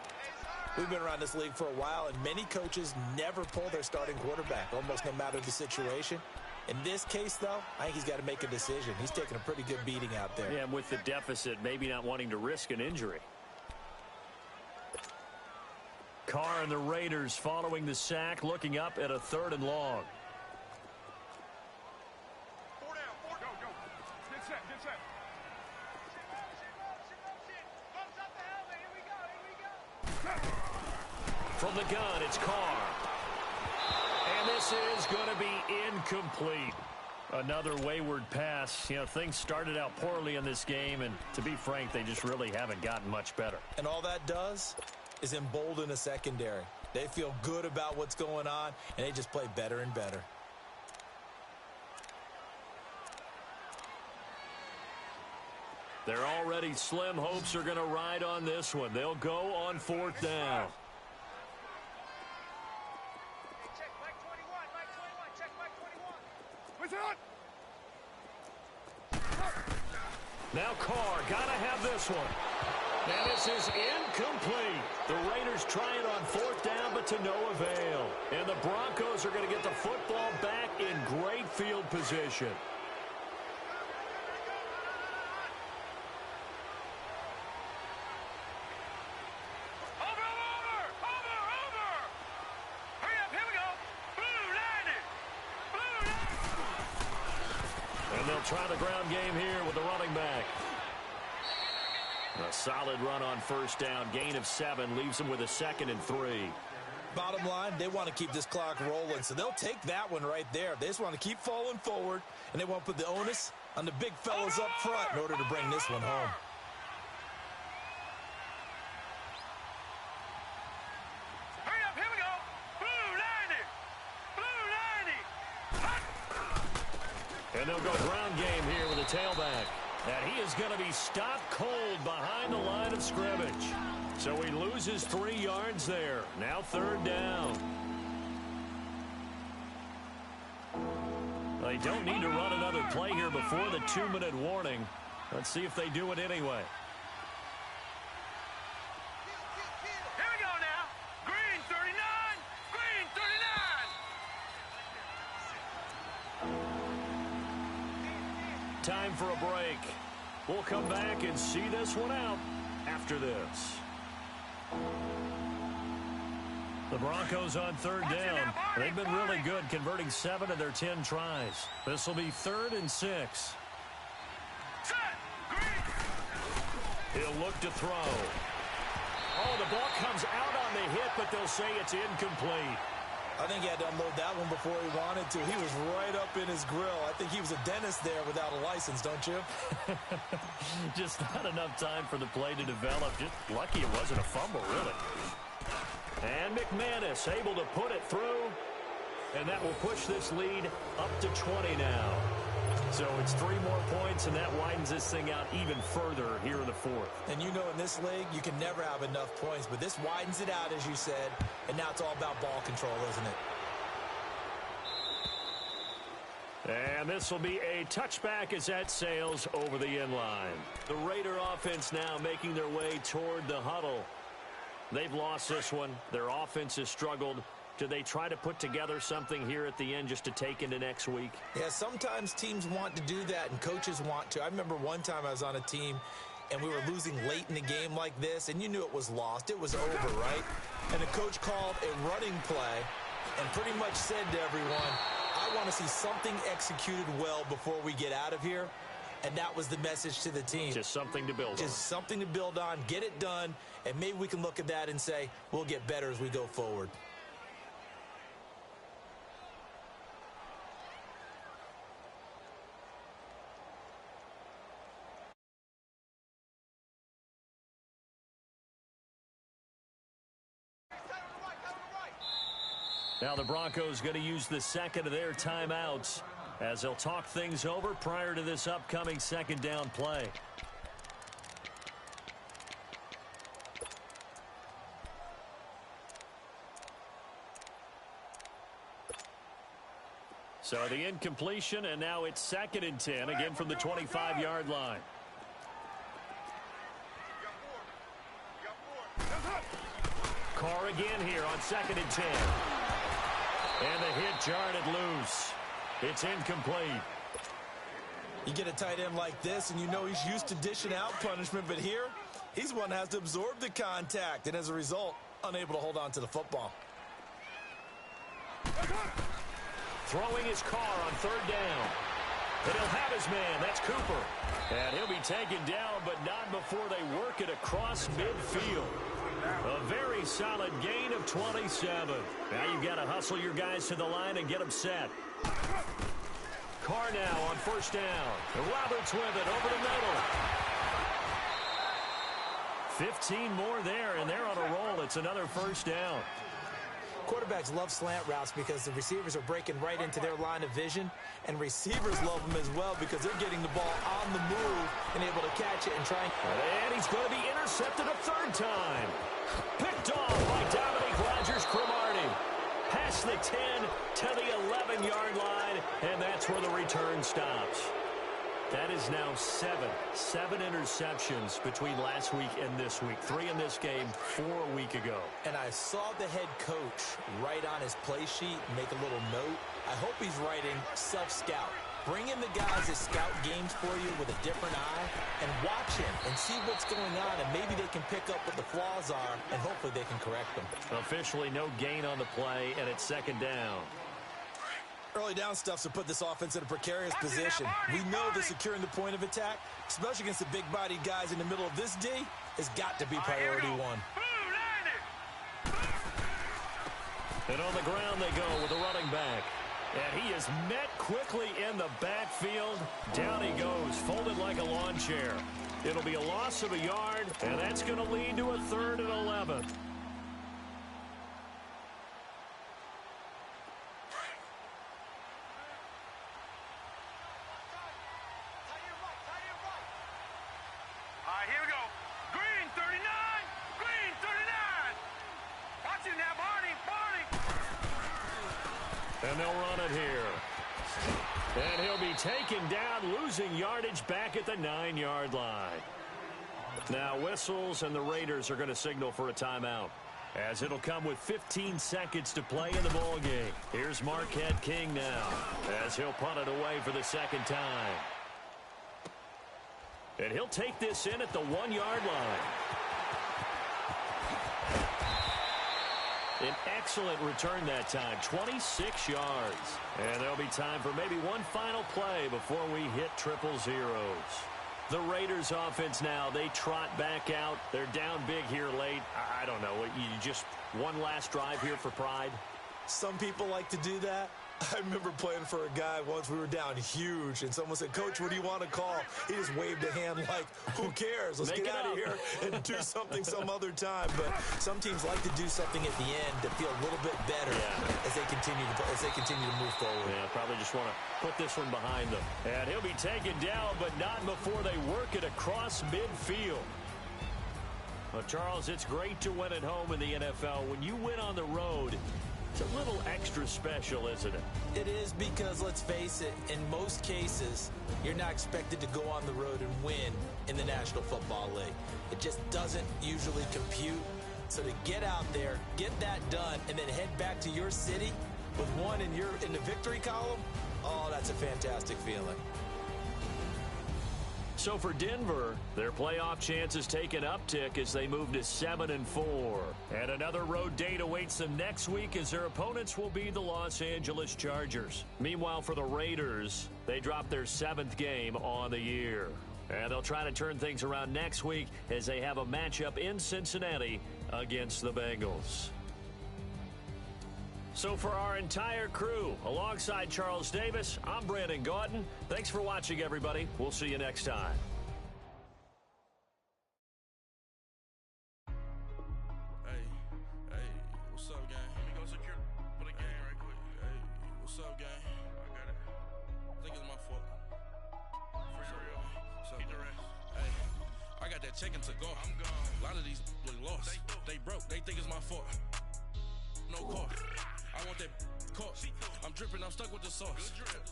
We've been around this league for a while, and many coaches never pull their starting quarterback, almost no matter the situation. In this case, though, I think he's got to make a decision. He's taking a pretty good beating out there. Yeah, and with the deficit, maybe not wanting to risk an injury. Carr and the Raiders following the sack, looking up at a 3rd and long. 4 down, 4 down. Go. Get set, get set. From the gun, it's Carr. And this is going to be incomplete. Another wayward pass. You know, things started out poorly in this game, and to be frank, they just really haven't gotten much better. And all that does is embolden a secondary. They feel good about what's going on, and they just play better and better. They're already slim hopes are going to ride on this one. They'll go on 4th down. Now Carr, got to have this one. And this is incomplete. The Raiders try it on 4th down, but to no avail. And the Broncos are going to get the football back in great field position. And they'll try the ground game here with the running back. A solid run on 1st down. Gain of 7 leaves them with a 2nd and 3. Bottom line, they want to keep this clock rolling, so they'll take that one right there. They just want to keep falling forward, and they want to put the onus on the big fellas up front in order to bring this one home. Hurry up, here we go. Blue 90. And they'll go ground game here with a tailback. And he is going to be stopped cold behind the line of scrimmage. So he loses 3 yards there. Now 3rd down. They don't need to run another play here before the 2-minute warning. Let's see if they do it anyway. Here we go now. Green 39. Green 39. Time for a break. We'll come back and see this one out after this. The Broncos on third down. They've been really good, converting 7 of their 10 tries. This will be 3rd and 6. He'll look to throw. Oh, the ball comes out on the hit, but they'll say it's incomplete. I think he had to unload that one before he wanted to. He was right up in his grill. I think he was a dentist there without a license, don't you? Just not enough time for the play to develop. Just lucky it wasn't a fumble, really. And McManus able to put it through. And that will push this lead up to 20 now. So it's 3 more points, and that widens this thing out even further here in the 4th. And you know in this league, you can never have enough points, but this widens it out, as you said, and now it's all about ball control, isn't it? And this will be a touchback as that sails over the end line. The Raider offense now making their way toward the huddle. They've lost this one. Their offense has struggled. Do they try to put together something here at the end just to take into next week? Yeah, sometimes teams want to do that and coaches want to. I remember one time I was on a team and we were losing late in the game like this, and you knew it was lost. It was over, right? And the coach called a running play and pretty much said to everyone, I want to see something executed well before we get out of here. And that was the message to the team. Just something to build on. Just something to build on, get it done, and maybe we can look at that and say, we'll get better as we go forward. Now the Broncos going to use the second of their timeouts as they'll talk things over prior to this upcoming second down play. So the incompletion, and now it's 2nd and 10, again from the 25-yard line. Carr again here on 2nd and 10. And the hit jarred it loose. It's incomplete. You get a tight end like this, and you know he's used to dishing out punishment, but here, he's one that has to absorb the contact, and as a result, unable to hold on to the football. Throwing his Carr on 3rd down. And he'll have his man. That's Cooper. And he'll be taken down, but not before they work it across midfield. A very solid gain of 27. Now you've got to hustle your guys to the line and get them set. Carr now on 1st down. And Roberts with it over the middle. 15 more there, and they're on a roll. It's another 1st down. Quarterbacks love slant routes because the receivers are breaking right into their line of vision, and receivers love them as well because they're getting the ball on the move and able to catch it and try. And he's going to be intercepted a 3rd time. Picked off by Dominique Rodgers-Cromartie. Past the 10 to the 11-yard line, and that's where the return stops. That is now 7 interceptions between last week and this week. 3 in this game, 4 a week ago. And I saw the head coach write on his play sheet, make a little note. I hope he's writing self-scout. Bring in the guys that scout games for you with a different eye and watch him and see what's going on, and maybe they can pick up what the flaws are, and hopefully they can correct them. Officially no gain on the play, and it's 2nd down. Early down stuff's to put this offense in a precarious position. We know that securing the point of attack, especially against the big-bodied guys in the middle of this D, has got to be priority 1. And on the ground they go with the running back. And he is met quickly in the backfield. Down he goes, folded like a lawn chair. It'll be a loss of a yard, and that's going to lead to a 3rd and 11. Here we go. Green 39. Green 39. Watch it now, Barney. And they'll run it here. And he'll be taken down, losing yardage back at the 9-yard line. Now whistles, and the Raiders are going to signal for a timeout, as it'll come with 15 seconds to play in the ball game. Here's Marquette King now, as he'll punt it away for the 2nd time. And he'll take this in at the 1-yard line. An excellent return that time, 26 yards. And there'll be time for maybe one final play before we hit triple zeros. The Raiders offense now, they trot back out. They're down big here late. I don't know. You just one last drive here for pride? Some people like to do that. I remember playing for a guy once. We were down huge, and someone said, "Coach, what do you want to call?" He just waved a hand like, who cares? Let's get out of here and do something some other time. But some teams like to do something at the end to feel a little bit better as they continue to move forward. Yeah, probably just want to put this one behind them. And he'll be taken down, but not before they work it across midfield. Well, Charles, it's great to win at home in the NFL. When you win on the road, it's a little extra special, isn't it? It is, because, let's face it, in most cases, you're not expected to go on the road and win in the National Football League. It just doesn't usually compute. So to get out there, get that done, and then head back to your city with one in the victory column, oh, that's a fantastic feeling. So for Denver, their playoff chances take an uptick as they move to 7-4. And another road date awaits them next week as their opponents will be the Los Angeles Chargers. Meanwhile, for the Raiders, they drop their 7th game on the year. And they'll try to turn things around next week as they have a matchup in Cincinnati against the Bengals. So for our entire crew, alongside Charles Davis, I'm Brandon Gaudin. Thanks for watching, everybody. We'll see you next time. Hey, what's up, gang? Let me go secure for the game right quick. Hey, what's up, gang? I got it. I think it's my fault. For real. What's up, keep the rest. Hey, I got that check-in to go. I'm gone. A lot of these look lost. They broke. They think it's my fault. No car. I want that caught. I'm dripping, I'm stuck with the sauce. Good drip.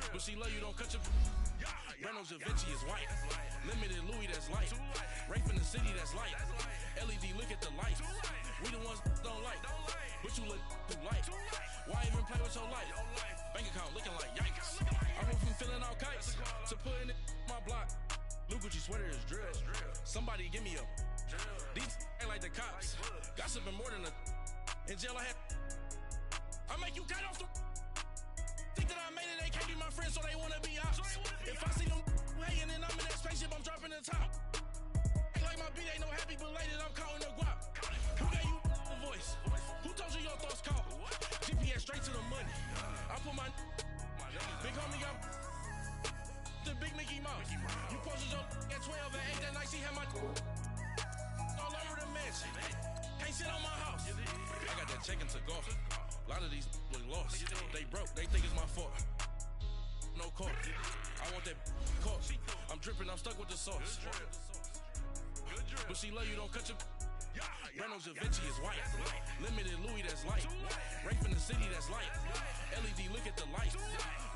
But she love you, don't cut your. Reynolds Da Vinci is white. Limited Louis, that's light. Rape in the city, that's light. LED, look at the light. We the ones don't like. But you look too light. Why even play with your life? Bank account looking like yikes. I went from feeling all kites to putting it in my block. Blue Gucci sweater is drill. Somebody give me a. These ain't like the cops. Gossiping more than a. In jail I make you cut off the. Think that I made it, they can't be my friends, so they wanna be ops. If I see them hating and I'm in that spaceship, I'm dropping the top. Ain't like my beat, ain't no happy belated, I'm counting the guap. Who gave you the voice? Who told you your thoughts count? GPS straight to the money. I put my big homie got the big Mickey Mouse. You posted your at 12 and 8 that night, she had my all over the mansion. Can't sit on my house. I got that check-in to go. A lot of these look lost. They broke. They think it's my fault. No car. I want that caught. I'm dripping. I'm stuck with the sauce. But she love you. Don't cut your. Reynolds Da Vinci is white. Limited Louis, that's light. Rape in the city, that's light. LED, look at the light.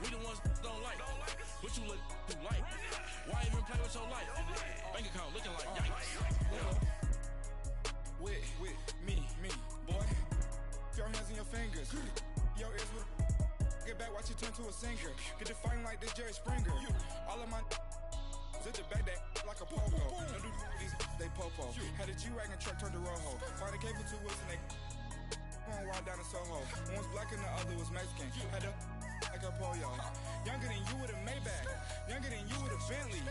We the ones don't like. But you look too light. Why even play with your life? Bank account looking like yikes. With me, boy. Your hands in your fingers. Your ears with. Get back, watch you turn to a singer. Get to fighting like this Jerry Springer. All of my zip the back that like a pogo. Don't do these, they popo. Had a G-Wagon truck turned to Rojo. Find a cable 2 wheels and they going wild down in Soho. One was black and the other was Mexican. Had a like a pollo. Younger than you with a Maybach. Younger than you with a Bentley.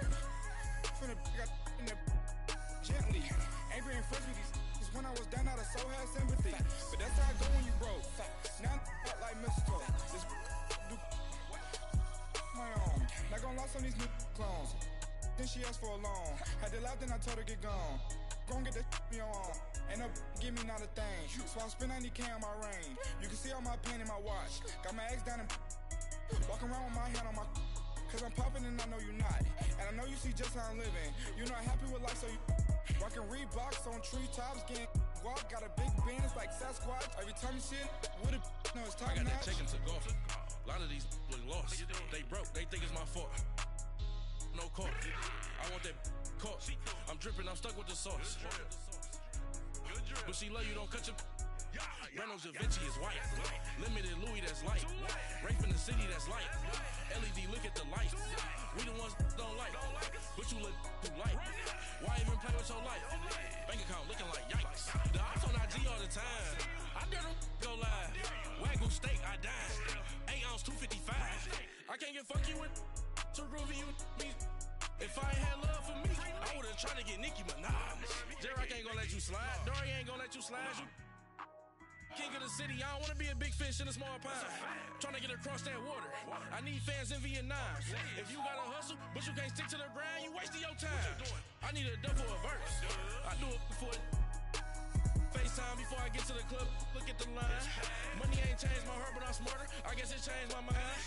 From the got in the gently. Ain't being friends with these. When I was down, I so had sympathy. But that's how I go when you broke. Now I'm like mistletoe. This do my own. Not gonna lost on these new clones. Then she asked for a loan. Had to laugh, then I told her get gone. Gon' get that me on. Ain't no give me not a thing. So I spend 90K on my range. You can see all my pain in my watch. Got my ex down and walking around with my hand on my. Cause I'm popping and I know you not. And I know you see just how I'm living. You're not happy with life, so you. Rockin' Reeboks on treetops, getting guap, got a big Benz like Sasquatch. Every time you see it, with a no, it's top I got notch. that check-in to go. A lot of these look lost. They broke. They think it's my fault. No car. I want that caught. I'm dripping. I'm stuck with the sauce. But she love you. Don't cut your. Reynolds Da Vinci is white. Limited Louis, that's light. Rape in the city, that's light. LED, look at the light. We the ones don't like. But you look too light. Why even play with your life? Bank account looking like yikes. The ops on IG all the time. can't get funky with too groovy you me. If I ain't had love for me, I would've tried to get Nicki Minaj. J-Rock ain't gonna let you slide. Dory ain't gonna let you slide. You king of the city, I don't wanna be a big fish in a small pond. Trying to get across that water. I need fans in Vietnam. If you gotta hustle, but you can't stick to the grind, you wasting your time. I need a dub for a verse. I do it for FaceTime before I get to the club. Look at the line. Money ain't changed my heart, but I'm smarter. I guess it changed my mind.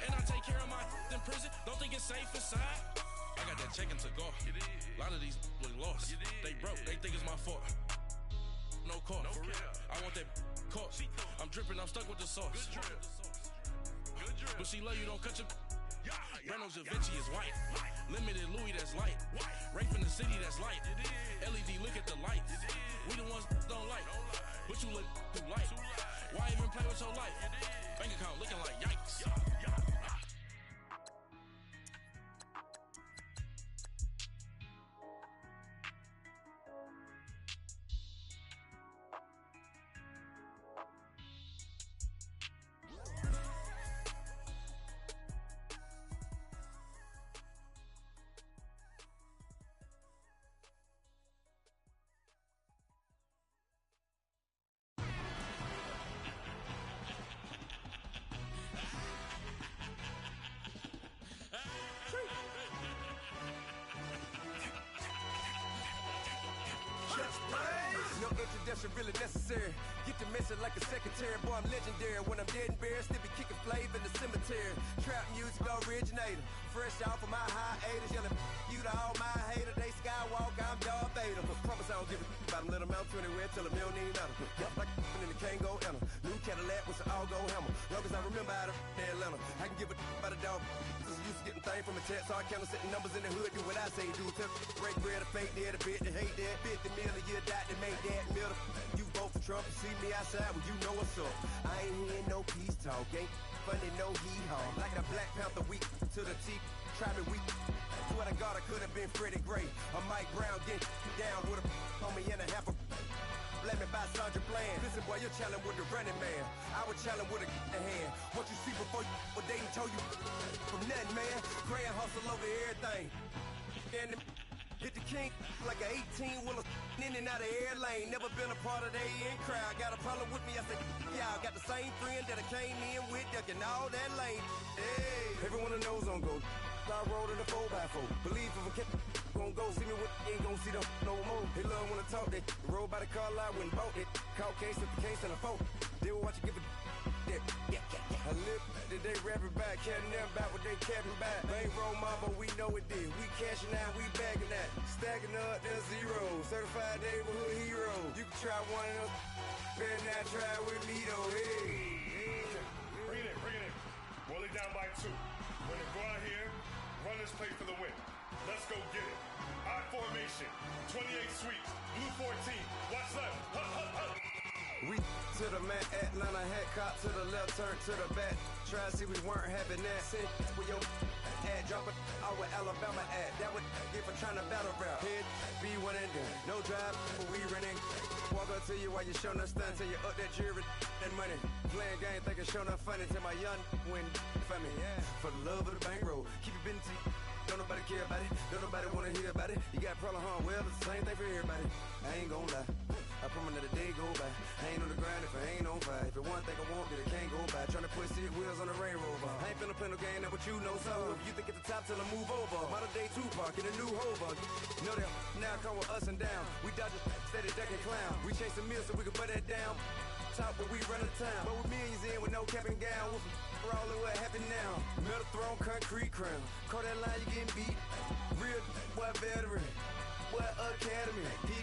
And I take care of my in prison. Don't think it's safe inside. I got that check to go. A lot of these look lost. They broke. They think it's my fault. No call. For real. I want that caught. I'm dripping. I'm stuck with the sauce. But she love you. Don't cut your. Breno Da Vinci is white. Limited Louis, that's light. Rape in the city, that's light. LED, look at the lights. We the ones don't like. But you look too light. Why even play with your life? Bank account looking like yikes. No introduction really necessary. Get to messing like a secretary. Boy, I'm legendary. When I'm dead and buried, still be kicking flavor in the cemetery. Trap music originator. Fresh off of my hiatus. Yelling you to all my haters. They skywalk, I'm Darth Vader. Promise I don't give a about them. Let them out to anywhere. Tell them they don't need nothing. Yup, like and they can't go enter. New Cadillac with an all-gold hammer. Long as I remember out of Atlanta. I can give a about a dog. Cause I'm used to getting things from a text. So I count setting numbers in the hood. Do what I say do. Tell break bread, a fake dead, a bit, they hate that. 50 million a year, die to make that middle. You vote for Trump, you see me outside, well, you know what's up. I ain't hearing no peace talk, ain't funny, no hee-haw. Like a Black Panther weak to the teeth, try me weak. Swear to God, I could have been Freddie Gray. Or Mike Brown getting down with a on me and a half a. Let me buy Sandra Bland. Listen, boy, you're challenging with the running man. I was challenging with a in hand. What you see before you, what they told you from nothing, man. Grand hustle over everything. And hit the king like an 18-wheeler in and out of air lane. Never been a part of the in crowd. Got a problem with me, I said, y'all got the same friend that I came in with, ducking all that lane. Hey, everyone knows on go. I rolled in a 4x4. Believe if I kept gon' go, see me with ain't gon' see them no more. They love when I talk, they roll by the car lot, went boat it. Call case if the case and a phone. They will watch you give a that. I live that they rapping back, caring them back what they capping back. They ain't roll mama, we know it did. We cashing out, we bagging that. Stacking up, there's zero. Certified neighborhood hero. You can try one of them, better not try with me though. Hey. Bring it in. Roll it down by 2. When they go out here, run this play for the win. Let's go get it. I formation, 28 sweeps, blue 14. Watch left. Hup. We to the man, Atlanta hat cop to the left, turn to the back. Try to see we weren't having that. Send with your ad, drop it out with Alabama ad. That would get for trying to battle rap. Head, be one and done. No drive, but we running. Walk up to you while you showing us stunts. Till you up that jury and money. Playing game, thinking showing up funny. Till my young win for me. Yeah. For the love of the bankroll. Keep it busy. Don't nobody care about it. Don't nobody wanna hear about it. You got a problem, huh? Well, it's the same thing for everybody. I ain't gon' lie. I promise that a day go by. I ain't on the grind if I ain't on fire. If it one thing I want, then it can't go by. Tryna put seat wheels on the Range Rover. I ain't finna play no game, that what you know. So if you think at the top till I move over. Modern day Tupac in a new hover. Know that now come with us and down. We dodge a steady ducking clown. We chase a meal so we can put that down. Top but we run the town. But with millions in with no cap and gown. We're all in what happened now. Metal throne, concrete crown. Call that line, you getting beat. Real boy veteran. Boy academy. He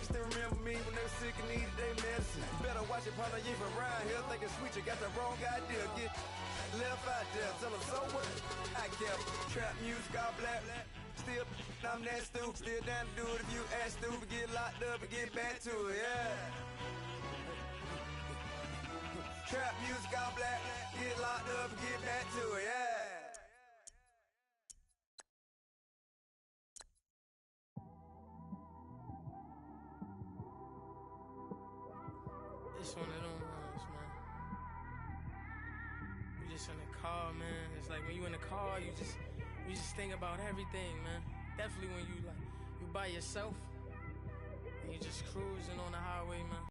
still remember me when they were sick and needed their medicine. Better watch it, partner, you from around here thinking sweet, you got the wrong idea. Get left out there, tell them so what I kept. Trap music, all black. Still, I'm that stupid. Still down to do it if you act stupid. Get locked up and get back to it, yeah. Trap music, all black. Get locked up and get back to it, yeah. It's one of them ones, man. We just in the car, man. It's like when you in the car, you just think about everything, man. Definitely when you by yourself and you just cruising on the highway, man.